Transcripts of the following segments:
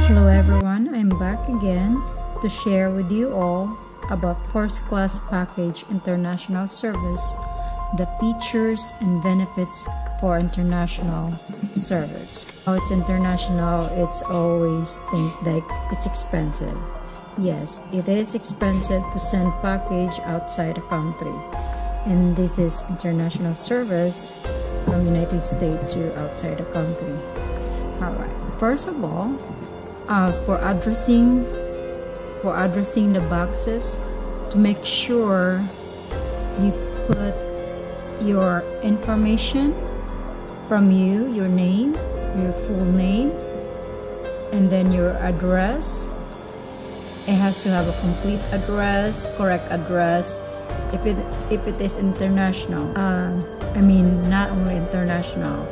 Hello everyone, I'm back again to share with you all about First Class Package International Service, the features and benefits for international service. How it's international, it's always think like it's expensive. Yes, it is expensive to send package outside the country, and this is international service from United States to outside the country. Alright, first of all, for addressing the boxes, to make sure you put your information from you, your name, your full name, and then your address. It has to have a complete address, correct address. If it is international, I mean not only international.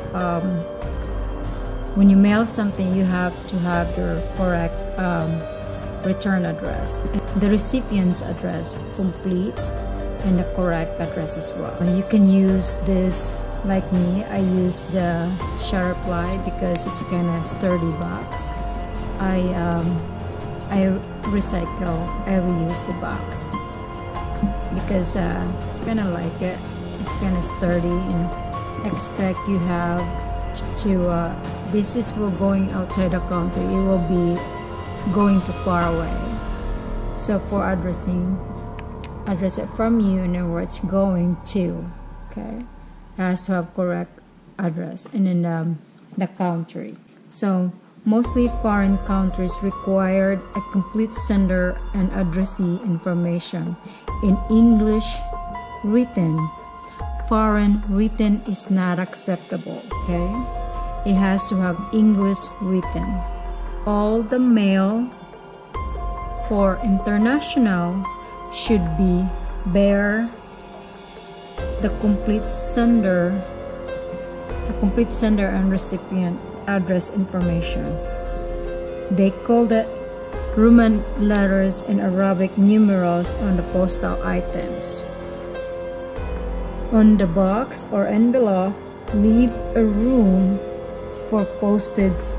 When you mail something, you have to have your correct return address, the recipient's address complete, and the correct address as well. You can use this, like me, I use the Prioritiy because it's kind of sturdy box. I recycle, I reuse the box because kind of like it. It's kind of sturdy, and expect you have to this is for going outside the country. It will be going too far away. So for address it from you and then where it's going to. Okay, it has to have correct address, and then the country. So mostly foreign countries required a complete sender and addressee information in English written. Foreign written is not acceptable. Okay, it has to have English written. All the mail for international should bear the complete sender and recipient address information. They call that Roman letters and Arabic numerals on the postal items. On the box or envelope, leave a room for postage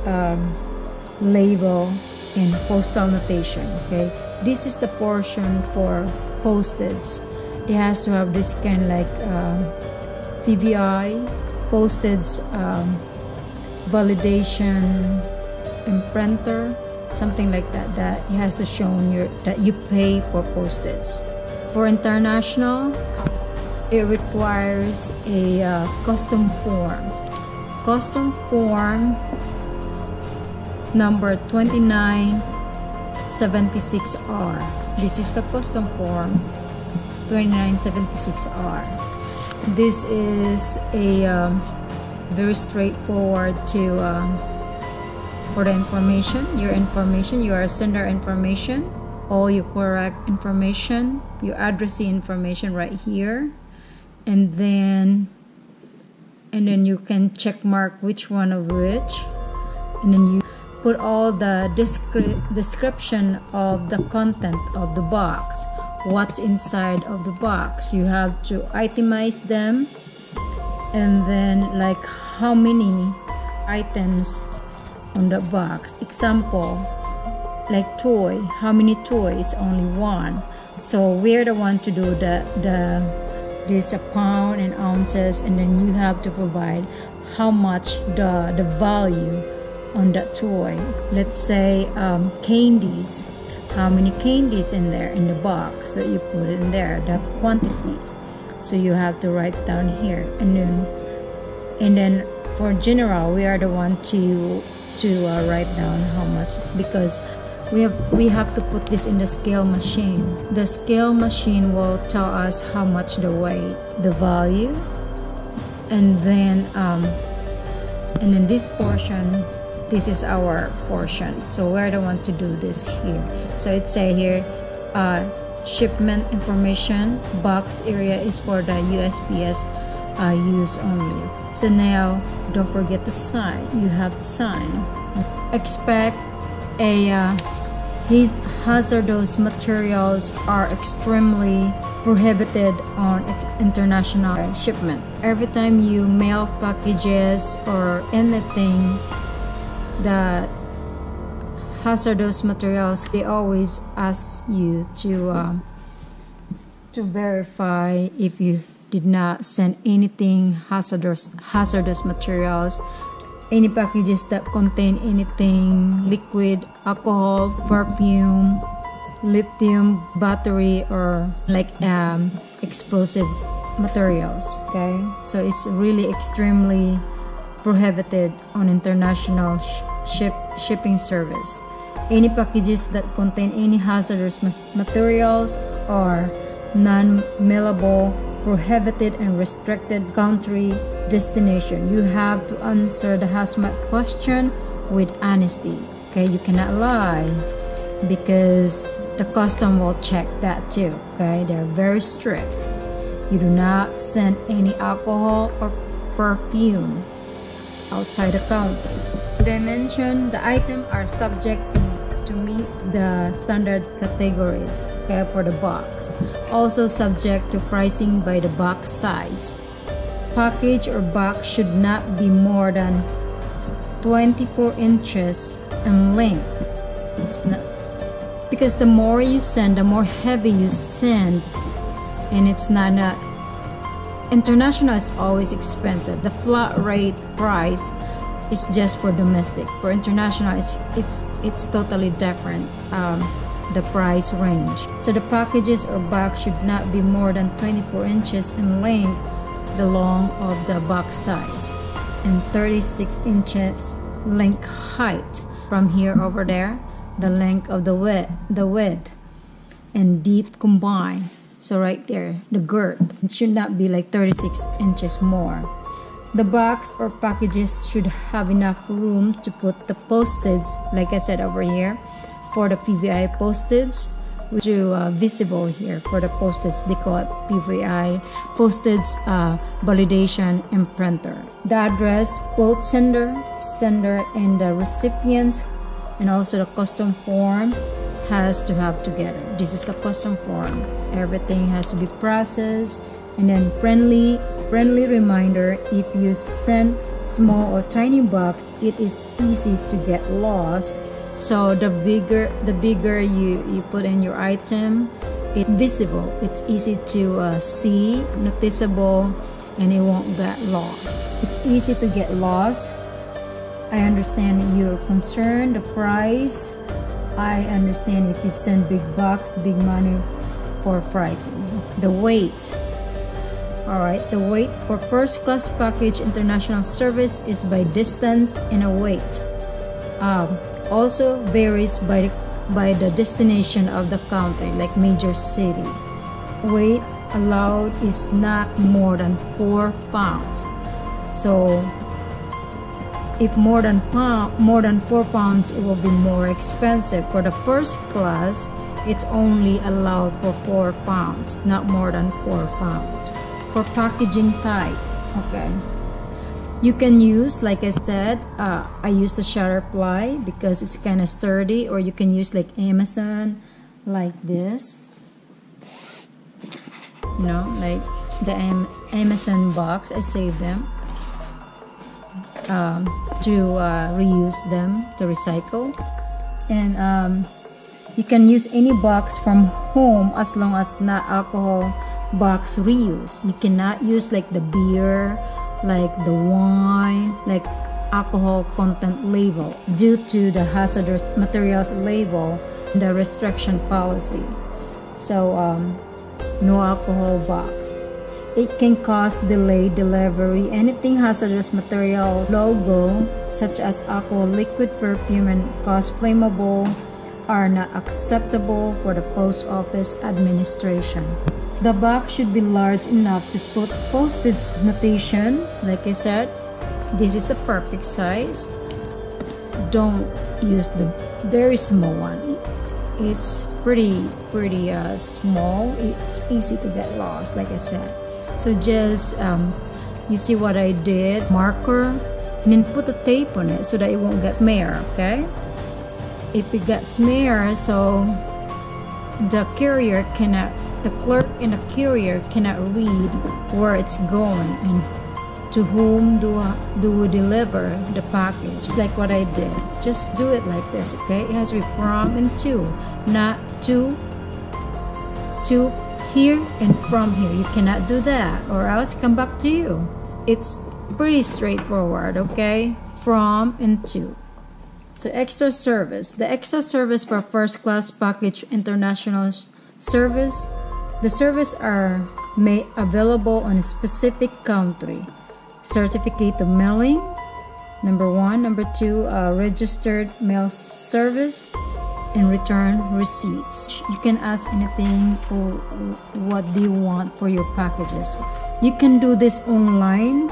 label and postal notation. Okay, this is the portion for postage. It has to have this kind like PVI, postage validation, imprinter, something like that. That it has to show that you pay for postage. For international, it requires a custom form. Custom form number 2976R. This is the custom form 2976R. This is a very straightforward to for the information, your sender information, all your correct information, your addressee information right here, and then you can check mark which one of which, and then you put all the description of the content of the box, what's inside of the box. You have to itemize them, and then like how many items on the box. Example, like toy, how many toys? Only one. So we're the one to do this a pound and ounces, and then you have to provide how much the value on that toy. Let's say candies, how many candies in there in the box that you put in there, the quantity. So you have to write down here, and then for general, we are the one to write down how much, because we have to put this in the scale machine. The scale machine will tell us how much the weight, the value, and then this portion, this is our portion. So we're the one to do this here. So it say here, shipment information, box area is for the USPS use only. So now don't forget to sign. You have to sign. Expect these hazardous materials are extremely prohibited on international shipment. Every time you mail packages or anything that hazardous materials, they always ask you to verify if you did not send anything hazardous materials, any packages that contain anything liquid, alcohol, perfume, lithium battery, or like explosive materials. Okay, so it's really extremely prohibited on international shipping service. Any packages that contain any hazardous materials are non-mailable, prohibited and restricted country destination. You have to answer the hazmat question with honesty. Okay, you cannot lie because the custom will check that too. Okay, they're very strict. You do not send any alcohol or perfume outside the country. Dimension, the items are subject to meet the standard categories, okay, for the box. Also subject to pricing by the box size. Package or box should not be more than 24 inches in length. It's not, because the more you send, the more heavy you send, and it's not international is always expensive. The flat rate price is just for domestic. For international, it's totally different, the price range. So the packages or box should not be more than 24 inches in length, the long of the box size, and 36 inches length height from here over there, the length of the width and deep combined. So right there, the girth, it should not be like 36 inches more. The box or packages should have enough room to put the postage, like I said over here, for the PVI postage, which is visible here for the postage. They call it PVI postage validation imprinter. The address, both sender and the recipients, and also the custom form has to have together. This is the custom form. Everything has to be processed, and then friendly reminder: if you send small or tiny box, it is easy to get lost. So the bigger you put in your item, it's visible, it's easy to see, noticeable, and it won't get lost. It's easy to get lost. I understand your concern, the price. I understand if you send big box, big money for pricing. The weight. Alright, the weight for first class package international service is by distance and a weight. Also varies by the destination of the country, like major city. Weight allowed is not more than 4 pounds. So if more than 4 pounds, it will be more expensive. For the first class, it's only allowed for 4 pounds, not more than 4 pounds. For packaging type, okay, you can use, like I said, I use the shutter ply because it's kind of sturdy, or you can use like Amazon, like this, you know, like the Amazon box. I save them to reuse them, to recycle. And you can use any box from home as long as not alcohol box reuse. You cannot use like the beer, like the wine, like alcohol content label due to the hazardous materials label, the restriction policy. So no alcohol box. It can cause delayed delivery. Anything hazardous materials logo, such as alcohol, liquid, perfume, and cause flammable, are not acceptable for the post office administration. The box should be large enough to put postage notation. Like I said, this is the perfect size. Don't use the very small one. It's pretty small. It's easy to get lost, like I said. So just you see what I did, marker, and then put a tape on it so that it won't get smeared. Okay, if it gets smeared, so the courier cannot, the clerk and the courier cannot read where it's going, and to whom do we deliver the package. It's like what I did. Just do it like this, okay? It has to be from and to, not to here and from here. You cannot do that, or else come back to you. It's pretty straightforward, okay? From and to. So extra service. The extra service for first class package international service. The service are made available on a specific country. Certificate of mailing, number 1. Number 2, registered mail service, and return receipts. You can ask anything for what do you want for your packages. You can do this online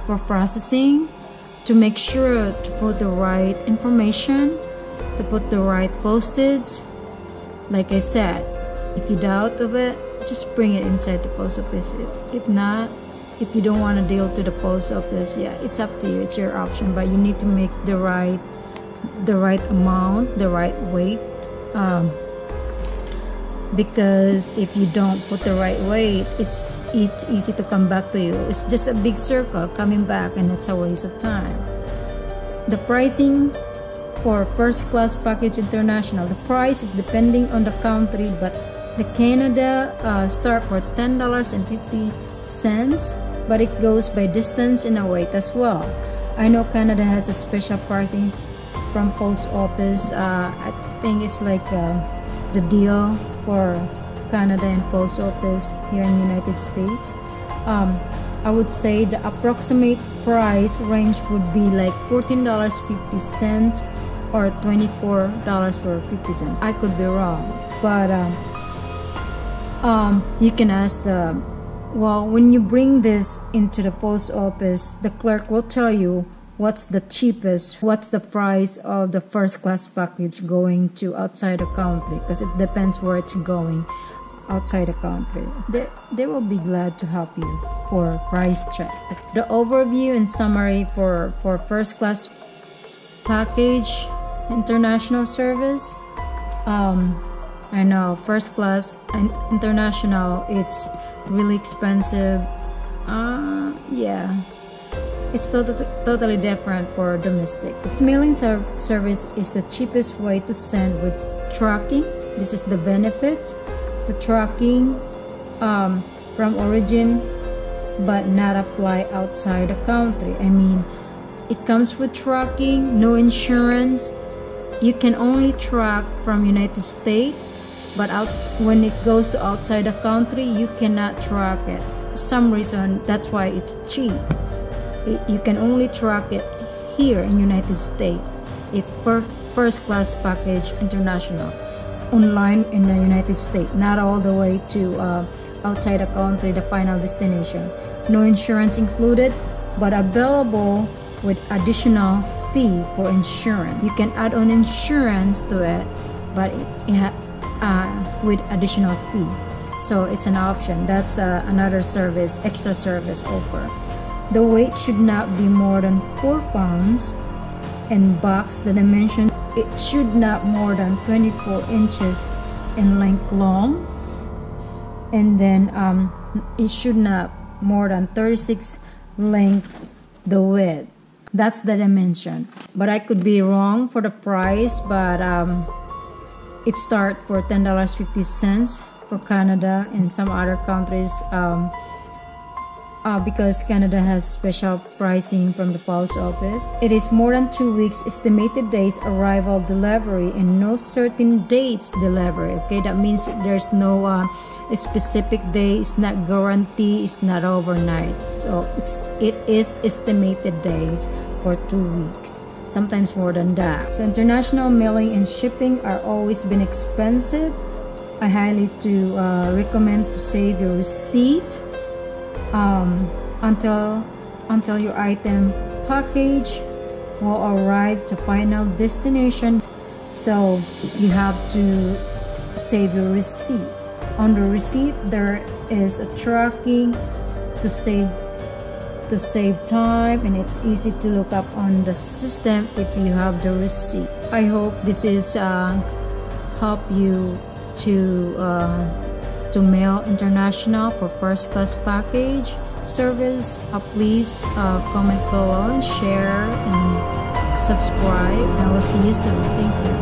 for processing, to make sure to put the right information, to put the right postage. Like I said, if you doubt of it, just bring it inside the post office. If not, if you don't want to deal to the post office, yeah, it's up to you. It's your option, but you need to make the right amount, the right weight, because if you don't put the right weight, it's easy to come back to you. It's just a big circle coming back, and it's a waste of time. The pricing for first class package international, the price is depending on the country, but the Canada start for $10.50, but it goes by distance and weight as well. I know Canada has a special pricing from post office. I think it's like the deal for Canada and post office here in the United States. I would say the approximate price range would be like $14.50 or $24.50. I could be wrong, but you can ask when you bring this into the post office, the clerk will tell you what's the cheapest, what's the price of the first class package going to outside the country, because it depends where it's going outside the country. They will be glad to help you for price check. The overview and summary for first class package international service. I know first class and international, it's really expensive. Yeah, it's totally different for domestic. Its mailing service is the cheapest way to send with tracking. This is the benefit. The tracking from origin, but not apply outside the country. I mean, it comes with tracking, no insurance. You can only track from United States, but when it goes to outside the country, you cannot track it. For some reason, that's why it's cheap. You can only track it here in United States. If first class package international, online in the United States, not all the way to outside the country, the final destination. No insurance included, but available with additional fee for insurance. You can add on insurance to it, but with additional fee. So it's an option. That's another service, extra service offer. The weight should not be more than 4 pounds, and box, the dimension, it should not more than 24 inches in length long, and then it should not more than 36 length the width. That's the dimension, but I could be wrong for the price, but it starts for $10.50 for Canada and some other countries, because Canada has special pricing from the post office. It is more than 2 weeks estimated days arrival delivery and no certain dates delivery. Okay, that means there's no specific day. It's not guaranteed. It's not overnight. So it is estimated days for 2 weeks. Sometimes more than that. So international mailing and shipping are always been expensive. I highly recommend to save your receipt until your item package will arrive to final destination. So you have to save your receipt. On the receipt there is a tracking to save time, and it's easy to look up on the system if you have the receipt. I hope this is help you to mail international for first class package. service, please comment below, share, and subscribe. I will see you soon. Thank you.